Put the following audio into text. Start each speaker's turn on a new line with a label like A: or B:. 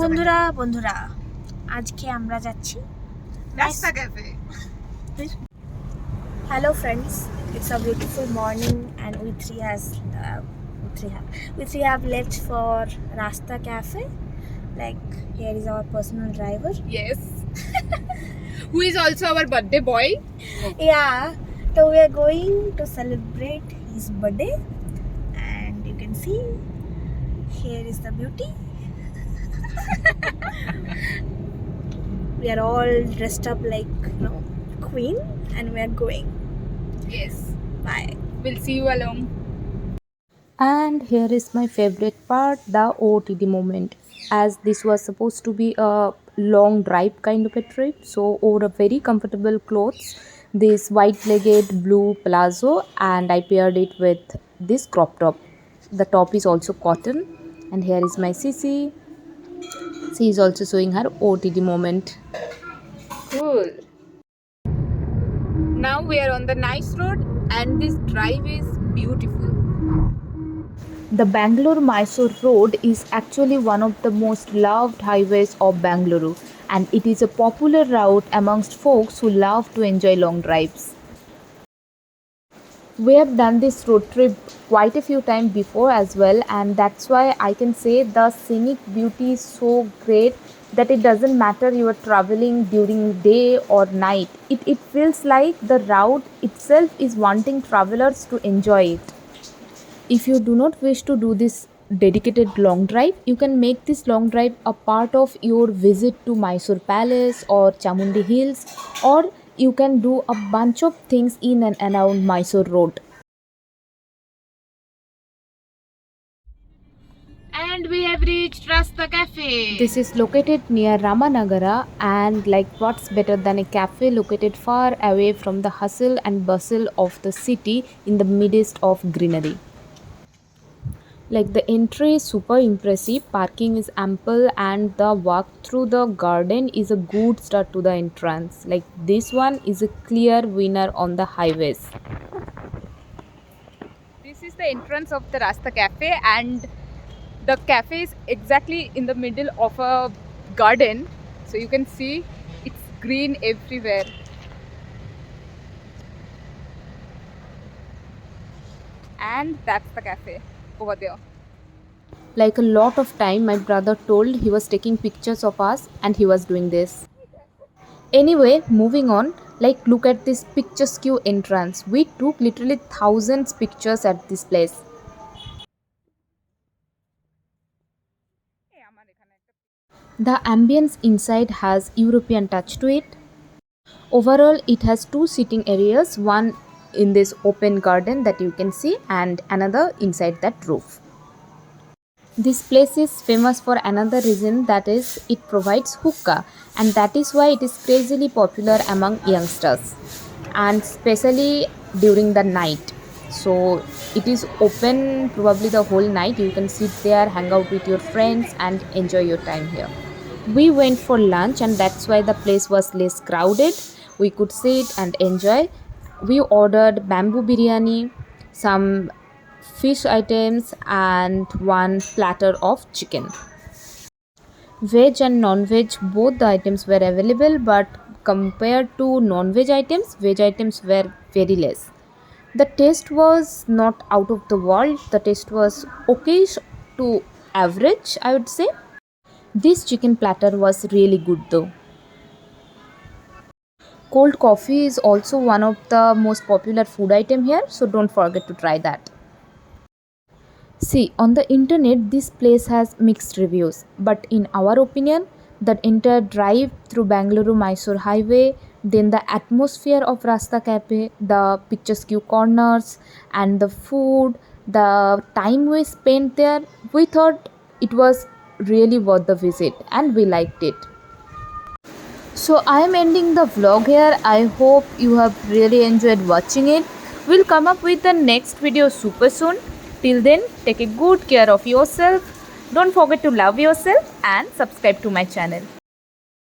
A: বন্ধুরা বন্ধুরা আজকে আমরা যাচ্ছি
B: রাস্তা cafe.
A: Hello friends, it's a beautiful morning and we three have left for Rasta Cafe. Like here is our personal driver.
B: Yes. Who is also our birthday boy.
A: Yeah, so we are going to celebrate his birthday and you can see here is the beauty. We are all dressed up like queen and we are going.
B: Yes.
A: Bye.
B: We'll see you along.
C: And here is my favorite part, the OOTD moment. As this was supposed to be a long drive kind of a trip, so wore a very comfortable clothes, this white-legged blue palazzo, and I paired it with this crop top. The top is also cotton, and here is my Sisi. She is also showing her OOTD moment.
B: Cool. Now we are on the nice road and this drive is beautiful.
C: The Bangalore Mysore Road is actually one of the most loved highways of Bangalore, and it is a popular route amongst folks who love to enjoy long drives. We have done this road trip quite a few times before as well, and that's why I can say the scenic beauty is so great that it doesn't matter you are traveling during day or night. It feels like the route itself is wanting travelers to enjoy it. If you do not wish to do this dedicated long drive, you can make this long drive a part of your visit to Mysore Palace or Chamundi Hills, or you can do a bunch of things in and around Mysore Road.
B: And we have reached Rasta Cafe.
C: This is located near Ramanagara, and like what's better than a cafe located far away from the hustle and bustle of the city in the midst of greenery. Like the entry is super impressive, parking is ample, and the walk through the garden is a good start to the entrance. Like this one is a clear winner on the highways.
B: This is the entrance of the Rasta Cafe and the cafe is exactly in the middle of a garden. So you can see it's green everywhere. And that's the cafe over there.
C: Like a lot of time, my brother told he was taking pictures of us and he was doing this. Anyway, moving on, like look at this picturesque entrance. We took literally thousands pictures at this place. The ambience inside has European touch to it. Overall, it has two sitting areas, one in this open garden that you can see and another inside that roof. This place is famous for another reason, that is it provides hookah, and that is why it is crazily popular among youngsters and especially during the night. So it is open probably the whole night. You can sit there, hang out with your friends and enjoy your time here. We went for lunch and that's why the place was less crowded. We could sit and enjoy. We ordered bamboo biryani, some fish items and one platter of chicken. Veg and non-veg, both the items were available, but compared to non-veg items, veg items were very less. The taste was not out of the world. The taste was okay to average, I would say. This chicken platter was really good though. Cold coffee is also one of the most popular food item here, so don't forget to try that. See, on the internet this place has mixed reviews, but in our opinion, the entire drive through Bangalore Mysore highway, then the atmosphere of Rasta Cafe, the picturesque corners and the food, the time we spent there, we thought it was really worth the visit and we liked it. So I am ending the vlog here. I hope you have really enjoyed watching it. We'll come up with the next video super soon. Till then, take a good care of yourself. Don't forget to love yourself and subscribe to my channel.